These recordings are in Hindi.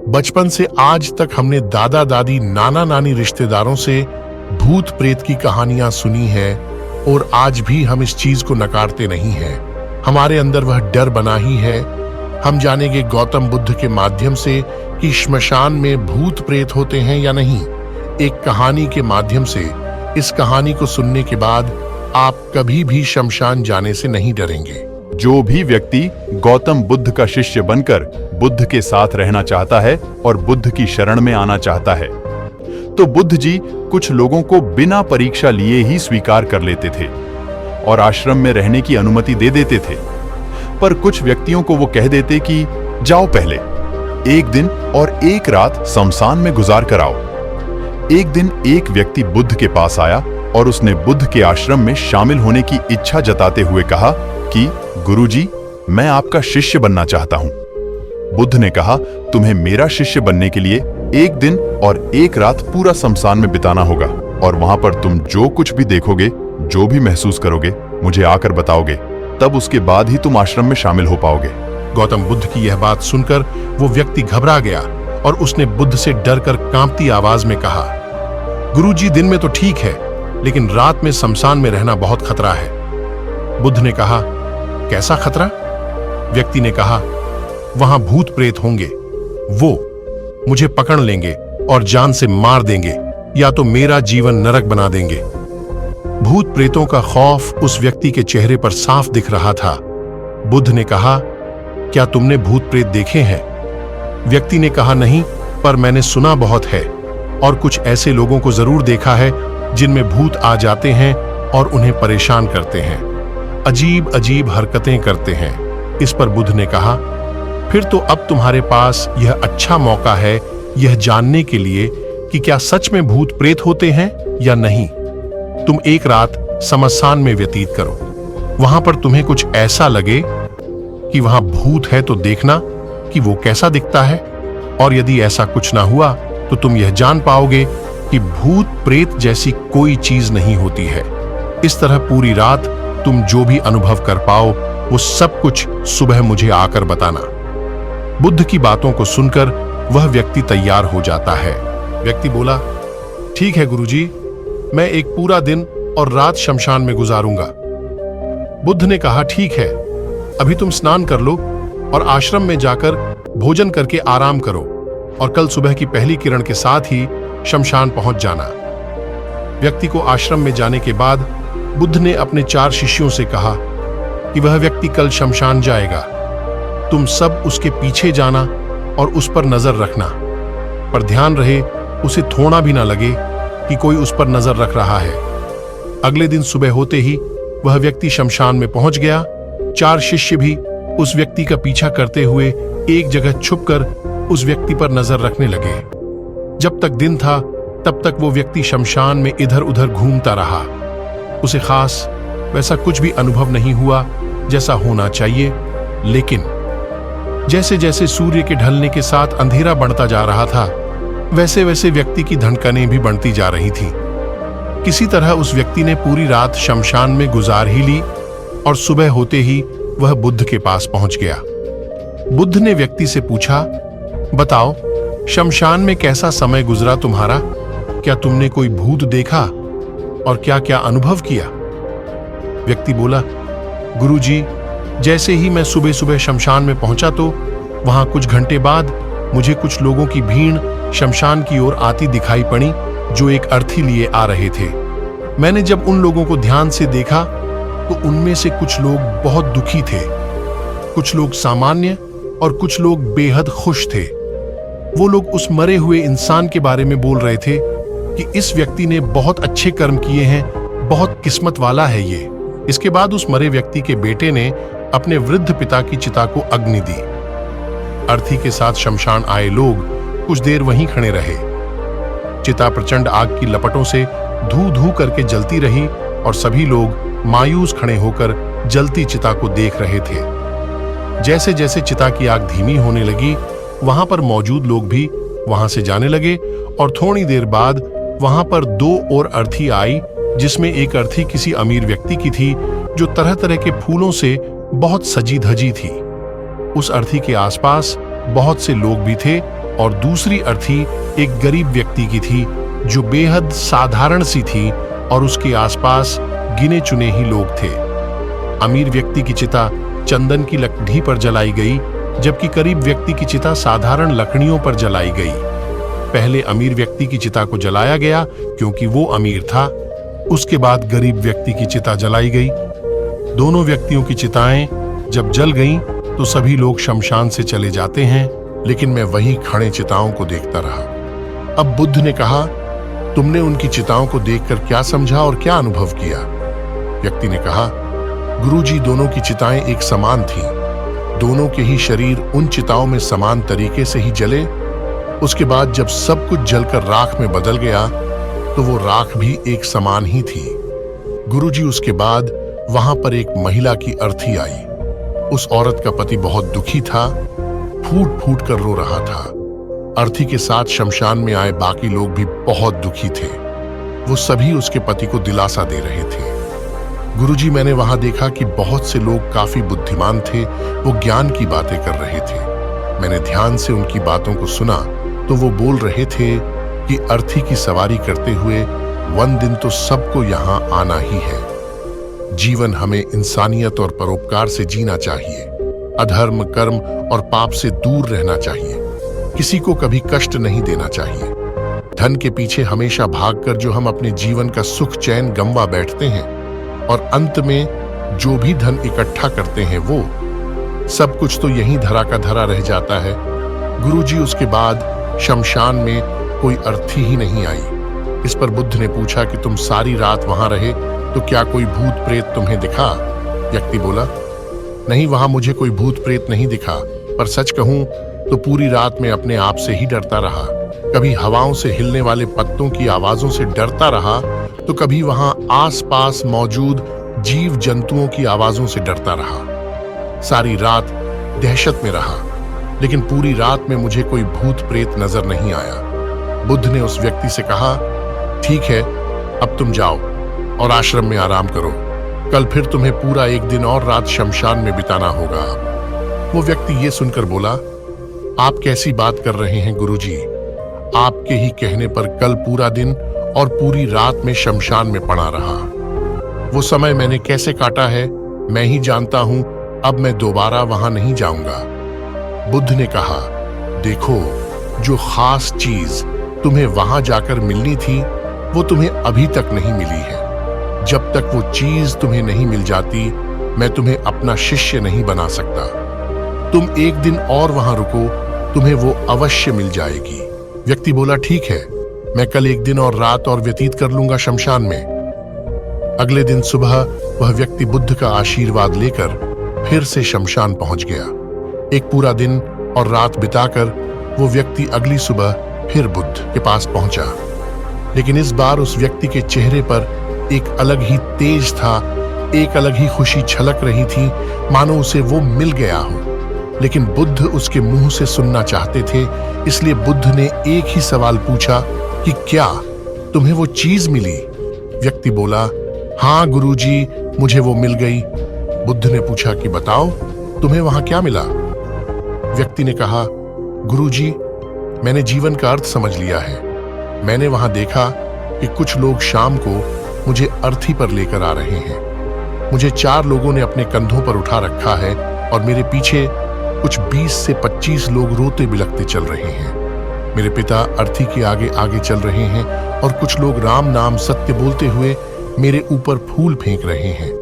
बचपन से आज तक हमने दादा दादी नाना नानी रिश्तेदारों से भूत प्रेत की कहानियां सुनी है और आज भी हम इस चीज को नकारते नहीं हैं। हमारे अंदर वह डर बना ही है। हम जानेंगे गौतम बुद्ध के माध्यम से कि श्मशान में भूत प्रेत होते हैं या नहीं। एक कहानी के माध्यम से इस कहानी को सुनने के बाद आप कभी भी शमशान जाने से नहीं डरेंगे। जो भी व्यक्ति गौतम बुद्ध का शिष्य बनकर बुद्ध के साथ रहना चाहता है और बुद्ध की शरण में आना चाहता है, तो बुद्ध जी कुछ लोगों को बिना परीक्षा लिए ही स्वीकार कर लेते थे और आश्रम में रहने की अनुमति दे देते थे। पर कुछ व्यक्तियों को वो कह देते कि जाओ, पहले एक दिन और एक रात शमशान में गुजार कर आओ। एक दिन एक व्यक्ति बुद्ध के पास आया और उसने बुद्ध के आश्रम में शामिल होने की इच्छा जताते हुए कहा कि गुरुजी, मैं आपका शिष्य बनना चाहता हूं। बुद्ध ने कहा, तुम्हें मेरा शिष्य बनने के लिए एक दिन और एक रात पूरा शमशान में बिताना होगा और वहां पर तुम जो कुछ भी देखोगे, जो भी महसूस करोगे, मुझे आकर बताओगे। तब उसके बाद ही तुम आश्रम में शामिल हो पाओगे। गौतम बुद्ध की यह बात सुनकर वो व्यक्ति घबरा गया और उसने बुद्ध से डरकर कांपती आवाज में कहा, गुरुजी, दिन में तो ठीक है, लेकिन रात में शमशान में रहना बहुत खतरा है। बुद्ध ने कहा, कैसा खतरा? व्यक्ति ने कहा, वहां भूत प्रेत होंगे, वो मुझे पकड़ लेंगे और जान से मार देंगे या तो मेरा जीवन नरक बना देंगे। भूत प्रेतों का खौफ उस व्यक्ति के चेहरे पर साफ दिख रहा था। बुद्ध ने कहा, क्या तुमने भूत प्रेत देखे हैं? व्यक्ति ने कहा, नहीं, पर मैंने सुना बहुत है और कुछ ऐसे लोगों को जरूर देखा है जिनमें भूत आ जाते हैं और उन्हें परेशान करते हैं, अजीब अजीब हरकतें करते हैं। इस पर बुद्ध ने कहा, फिर तो अब तुम्हारे पास यह अच्छा मौका है यह जानने के लिए कि क्या सच में भूत प्रेत होते हैं या नहीं। तुम एक रात शमशान में व्यतीत करो। वहां पर तुम्हें कुछ ऐसा लगे कि वहां भूत है तो देखना कि वो कैसा दिखता है, और यदि ऐसा कुछ ना हुआ तो तुम यह जान पाओगे कि भूत प्रेत जैसी कोई चीज नहीं होती है। इस तरह पूरी रात तुम जो भी अनुभव कर पाओ वो सब कुछ सुबह मुझे आकर बताना। बुद्ध की बातों को सुनकर वह व्यक्ति तैयार हो जाता है। व्यक्ति बोला, ठीक है गुरुजी, मैं एक पूरा दिन और रात शमशान में गुजारूंगा। बुद्ध ने कहा, ठीक है, अभी तुम स्नान कर लो और आश्रम में जाकर भोजन करके आराम करो और कल सुबह की पहली किरण के साथ ही शमशान पहुंच जाना। व्यक्ति को आश्रम में जाने के बाद बुद्ध ने अपने 4 शिष्यों से कहा कि वह व्यक्ति कल शमशान जाएगा, तुम सब उसके पीछे जाना और उस पर नजर रखना, पर ध्यान रहे उसे थोड़ा भी ना लगे कि कोई उस पर नजर रख रहा है। अगले दिन सुबह होते ही वह व्यक्ति शमशान में पहुंच गया। 4 शिष्य भी उस व्यक्ति का पीछा करते हुए एक जगह छुपकर उस व्यक्ति पर नजर रखने लगे। जब तक दिन था तब तक वो व्यक्ति शमशान में इधर उधर घूमता रहा। उसे खास वैसा कुछ भी अनुभव नहीं हुआ जैसा होना चाहिए, लेकिन जैसे जैसे सूर्य के ढलने के साथ अंधेरा बढ़ता जा रहा था, वैसे वैसे व्यक्ति की धड़कनें भी बढ़ती जा रही थी। किसी तरह उस व्यक्ति ने पूरी रात शमशान में गुजार ही ली और सुबह होते ही वह बुद्ध के पास पहुंच गया। बुद्ध ने व्यक्ति से पूछा, बताओ, शमशान में कैसा समय गुजरा तुम्हारा? क्या तुमने कोई भूत देखा और क्या क्या अनुभव किया? व्यक्ति बोला, गुरुजी, जैसे ही मैं सुबह सुबह शमशान में पहुंचा तो वहां कुछ घंटे बाद मुझे कुछ लोगों की भीड़ शमशान की ओर आती दिखाई पड़ी जो एक अर्थी लिए आ रहे थे। मैंने जब उन लोगों को ध्यान से देखा तो उनमें से कुछ लोग बहुत दुखी थे, कुछ लोग सामान्य और कुछ लोग बेहद खुश थे। वो लोग उस मरे हुए इंसान के बारे में बोल रहे थे कि इस व्यक्ति ने बहुत अच्छे कर्म किए हैं, बहुत किस्मत वाला है ये। इसके बाद उस मरे व्यक्ति के बेटे ने अपने वृद्ध पिता की चिता को अग्नि दी। अर्थी के साथ शमशान आए लोग कुछ देर वहीं खड़े रहे। चिता प्रचंड आग की लपटों से धू धू करके जलती रही और सभी लोग मायूस खड़े होकर जलती चिता को देख रहे थे। जैसे जैसे चिता की आग धीमी होने लगी, वहां पर मौजूद लोग भी वहां से जाने लगे और थोड़ी देर बाद वहां पर 2 और अर्थी आई, जिसमें एक अर्थी किसी अमीर व्यक्ति की थी जो तरह तरह के फूलों से बहुत सजी धजी थी। उस अर्थी के आसपास बहुत से लोग भी थे और दूसरी अर्थी एक गरीब व्यक्ति की थी जो बेहद साधारण सी थी और उसके आसपास गिने चुने ही लोग थे। अमीर व्यक्ति की चिता चंदन की लकड़ी पर जलाई गई, जबकि गरीब व्यक्ति की चिता साधारण लकड़ियों पर जलाई गई। पहले अमीर व्यक्ति की चिता को जलाया गया क्योंकि वो अमीर था। उसके बाद गरीब व्यक्ति की चिता जलाई गई। दोनों व्यक्तियों की चिताएं जब जल गईं, तो सभी लोग शमशान से चले जाते हैं, लेकिन मैं वहीं खड़े चिताओं को देखता रहा। अब बुद्ध ने कहा, तुमने उनकी चिताओं को देखकर क्या समझा और क्या अनुभव किया? व्यक्ति ने कहा, गुरुजी, दोनों की चिताएं एक समान थीं। दोनों के ही शरीर उन चिताओं में समान तरीके से ही जले। उसके बाद जब सब कुछ जलकर राख में बदल गया, तो वो राख भी एक समान ही थी। गुरुजी, उसके बाद वहां पर एक महिला की अर्थी आई। उस औरत का पति बहुत दुखी था, फूट फूट कर रो रहा था। अर्थी के साथ शमशान में आए बाकी लोग भी बहुत दुखी थे। वो सभी उसके पति को दिलासा दे रहे थे। गुरुजी, मैंने वहां देखा कि बहुत से लोग काफी बुद्धिमान थे। वो ज्ञान की बातें कर रहे थे। मैंने ध्यान से उनकी बातों को सुना तो वो बोल रहे थे कि अर्थी की सवारी करते हुए वन दिन तो सबको यहाँ आना ही है। जीवन हमें इंसानियत और परोपकार से जीना चाहिए। अधर्म, कर्म और पाप से दूर रहना चाहिए। किसी को कभी कष्ट नहीं देना चाहिए। धन के पीछे हमेशा भागकर जो हम अपने जीवन का सुख चैन गंवा बैठते हैं और अंत में जो भी धन इकट्ठा करते हैं वो सब कुछ तो यहीं धरा का धरा रह जाता है। गुरुजी, उसके बाद शमशान में कोई अर्थी ही नहीं आई। इस पर बुद्ध ने पूछा कि तुम सारी रात वहां रहे तो क्या कोई भूत प्रेत तुम्हें दिखा? व्यक्ति बोला, नहीं, वहां मुझे कोई भूत प्रेत नहीं दिखा, पर सच कहूं तो पूरी रात में अपने आप से ही डरता रहा। कभी हवाओं से हिलने वाले पत्तों की आवाजों से डरता रहा, तो कभी वहां आसपास मौजूद जीव जंतुओं की आवाजों से डरता रहा। सारी रात दहशत में रहा, लेकिन पूरी रात में मुझे कोई भूत प्रेत नजर नहीं आया। बुद्ध ने उस व्यक्ति से कहा, ठीक है, अब तुम जाओ और आश्रम में आराम करो। कल फिर तुम्हें पूरा एक दिन और रात शमशान में बिताना होगा। वो व्यक्ति ये सुनकर बोला, आप कैसी बात कर रहे हैं गुरुजी? आपके ही कहने पर कल पूरा दिन और पूरी रात में शमशान में पड़ा रहा। वो समय मैंने कैसे काटा है मैं ही जानता हूं। अब मैं दोबारा वहां नहीं जाऊंगा। बुद्ध ने कहा, देखो, जो खास चीज तुम्हें वहां जाकर मिलनी थी वो तुम्हें अभी तक नहीं मिली है। जब तक वो चीज तुम्हें नहीं मिल जाती, मैं तुम्हें अपना शिष्य नहीं बना सकता। तुम एक दिन और वहां रुको, तुम्हें वो अवश्य मिल जाएगी। व्यक्ति बोला, ठीक है, मैं कल एक दिन और रात और व्यतीत कर लूंगा शमशान में। अगले दिन सुबह वह व्यक्ति बुद्ध का आशीर्वाद लेकर फिर से शमशान पहुंच गया। एक पूरा दिन और रात बिताकर वो व्यक्ति अगली सुबह फिर बुद्ध के पास पहुंचा, लेकिन इस बार उस व्यक्ति के चेहरे पर एक अलग ही तेज था, एक अलग ही खुशी छलक रही थी, मानो उसे वो मिल गया हो। लेकिन बुद्ध उसके मुंह से सुनना चाहते थे, इसलिए बुद्ध ने एक ही सवाल पूछा कि क्या तुम्हें वो चीज मिली? व्यक्ति बोला, हाँ गुरुजी, मुझे वो मिल गई। बुद्ध ने पूछा कि बताओ, तुम्हें वहां क्या मिला? व्यक्ति ने कहा, गुरुजी, मैंने जीवन का अर्थ समझ लिया है। मैंने वहां देखा कि कुछ लोग शाम को मुझे अर्थी पर लेकर आ रहे हैं। मुझे 4 लोगों ने अपने कंधों पर उठा रखा है और मेरे पीछे कुछ 20 से 25 लोग रोते बिलखते चल रहे हैं। मेरे पिता अर्थी के आगे आगे चल रहे हैं और कुछ लोग राम नाम सत्य बोलते हुए मेरे ऊपर फूल फेंक रहे हैं।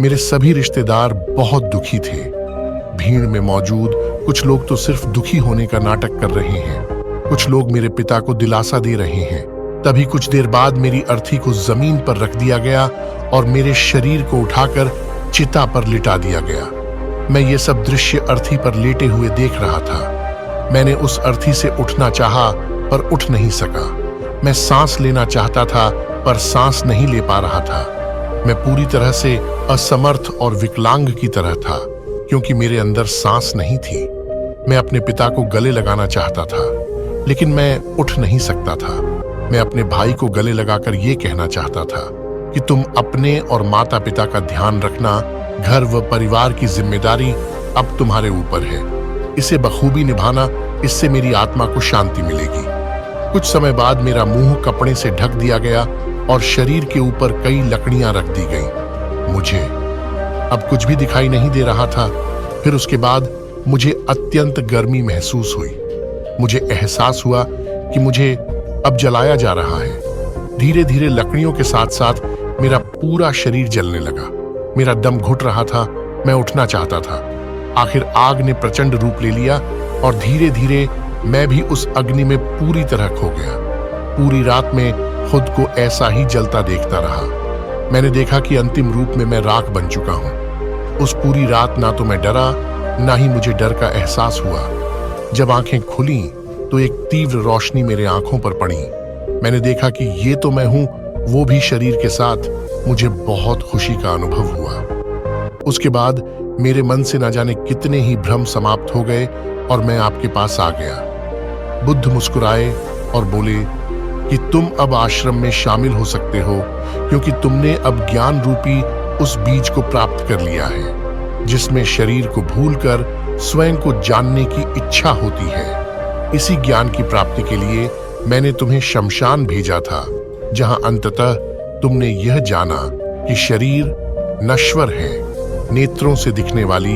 मेरे सभी रिश्तेदार बहुत दुखी थे। भीड़ में मौजूद कुछ लोग तो सिर्फ दुखी होने का नाटक कर रहे हैं। कुछ लोग मेरे पिता को दिलासा दे रहे हैं। तभी कुछ देर बाद मेरी अर्थी को जमीन पर रख दिया गया और मेरे शरीर को उठाकर चिता पर लिटा दिया गया। मैं ये सब दृश्य अर्थी पर लेटे हुए देख रहा था। मैंने उस अर्थी से उठना चाहा पर उठ नहीं सका। मैं सांस लेना चाहता था पर सांस नहीं ले पा रहा था। मैं पूरी तरह से असमर्थ और विकलांग की तरह था, क्योंकि मेरे अंदर सांस नहीं थी। मैं अपने पिता को गले लगाना चाहता था, लेकिन मैं उठ नहीं सकता था। मैं अपने भाई को गले लगाकर ये कहना चाहता था कि तुम अपने और माता पिता का ध्यान रखना, घर व परिवार की जिम्मेदारी अब तुम्हारे ऊपर है। इसे बखूबी निभाना, इससे मेरी आत्मा को शांति मिलेगी। कुछ समय बाद मेरा मुंह कपड़े से ढक दिया गया और शरीर के ऊपर कई लकड़ियां रख दी गईं। मुझे अब कुछ भी दिखाई नहीं दे रहा था। फिर उसके बाद मुझे अत्यंत गर्मी महसूस हुई। मुझे एहसास हुआ कि मुझे अब जलाया जा रहा है। धीरे धीरे लकड़ियों के साथ साथ मेरा पूरा शरीर जलने लगा। मेरा दम घुट रहा था, मैं उठना चाहता था। आखिर आग ने प्रचंड रूप ले लिया और धीरे धीरे मैं भी उस अग्नि में पूरी तरह खो गया। पूरी रात में खुद को ऐसा ही जलता देखता रहा। मैंने देखा कि अंतिम रूप में मैं राख बन चुका हूं। उस पूरी रात ना तो मैं डरा, ना ही मुझे डर का एहसास हुआ। जब आंखें खुली तो एक तीव्र रोशनी मेरे आंखों पर पड़ी। मैंने देखा कि ये तो मैं हूं, वो भी शरीर के साथ। मुझे बहुत खुशी का अनुभव हुआ। उसके बाद मेरे मन से न जाने कितने ही भ्रम समाप्त हो गए और मैं आपके पास आ गया। बुद्ध मुस्कुराए और बोले कि तुम अब आश्रम में शामिल हो सकते हो, क्योंकि तुमने अब ज्ञान रूपी उस बीज को प्राप्त कर लिया है, जिसमें शरीर को भूलकर स्वयं को जानने की इच्छा होती है। इसी ज्ञान की प्राप्ति के लिए मैंने तुम्हें शमशान भेजा था, जहां अंततः तुमने यह जाना कि शरीर नश्वर है। नेत्रों से दिखने वाली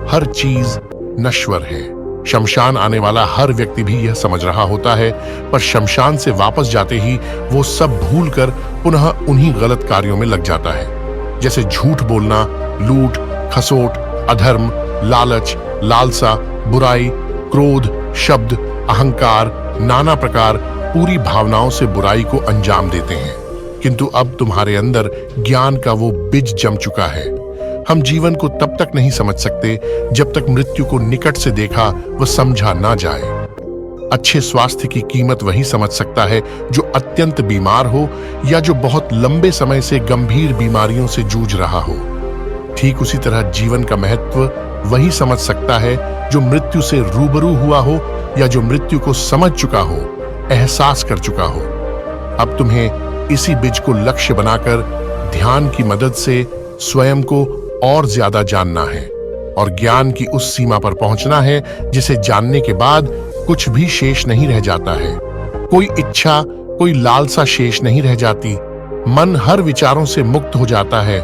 हर चीज नश्वर है। शमशान आने वाला हर व्यक्ति भी यह समझ रहा होता है, पर शमशान से वापस जाते ही वो सब भूलकर पुनः उन्हीं गलत कार्यों में लग जाता है, जैसे झूठ बोलना, लूट, खसोट, अधर्म, लालच, लालसा, बुराई, क्रोध, शब्द, अहंकार, नाना प्रकार पूरी भावनाओं से बुराई को अंजाम देते हैं। किंतु अब तुम्हारे अंदर ज्ञान का वो बीज जम चुका है। हम जीवन को तब तक नहीं समझ सकते जब तक मृत्यु को निकट से देखा व समझा ना जाए। अच्छे स्वास्थ्य की कीमत वही समझ सकता है जो अत्यंत बीमार हो या जो बहुत लंबे समय से गंभीर बीमारियों से जूझ रहा हो। ठीक उसी तरह जीवन का महत्व वही समझ सकता है जो मृत्यु से रूबरू हुआ हो या जो मृत्यु को समझ चुका हो, एहसास कर चुका हो। अब तुम्हें इसी बीज को लक्ष्य बनाकर ध्यान की मदद से स्वयं को और ज्यादा जानना है और ज्ञान की उस सीमा पर पहुंचना है जिसे जानने के बाद कुछ भी शेष नहीं रह जाता है। कोई इच्छा, कोई लालसा शेष नहीं रह जाती। मन हर विचारों से मुक्त हो जाता है।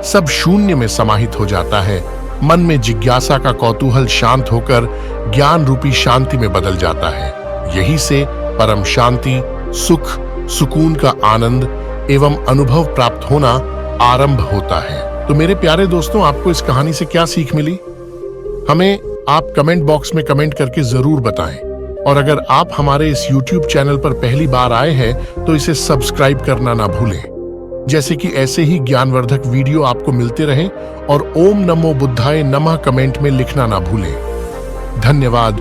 सब शून्य में समाहित हो जाता है। मन में जिज्ञासा का कौतूहल शांत होकर ज्ञान रूपी शांति में बदल जाता है। यही से परम शांति, सुख, सुकून का आनंद एवं अनुभव प्राप्त होना आरंभ होता है। तो मेरे प्यारे दोस्तों, आपको इस कहानी से क्या सीख मिली? हमें आप कमेंट बॉक्स में कमेंट करके जरूर बताएं। और अगर आप हमारे इस YouTube चैनल पर पहली बार आए हैं तो इसे सब्सक्राइब करना ना भूलें, जैसे कि ऐसे ही ज्ञानवर्धक वीडियो आपको मिलते रहें। और ओम नमो बुद्धाय नमः कमेंट में लिखना ना भूलें। धन्यवाद।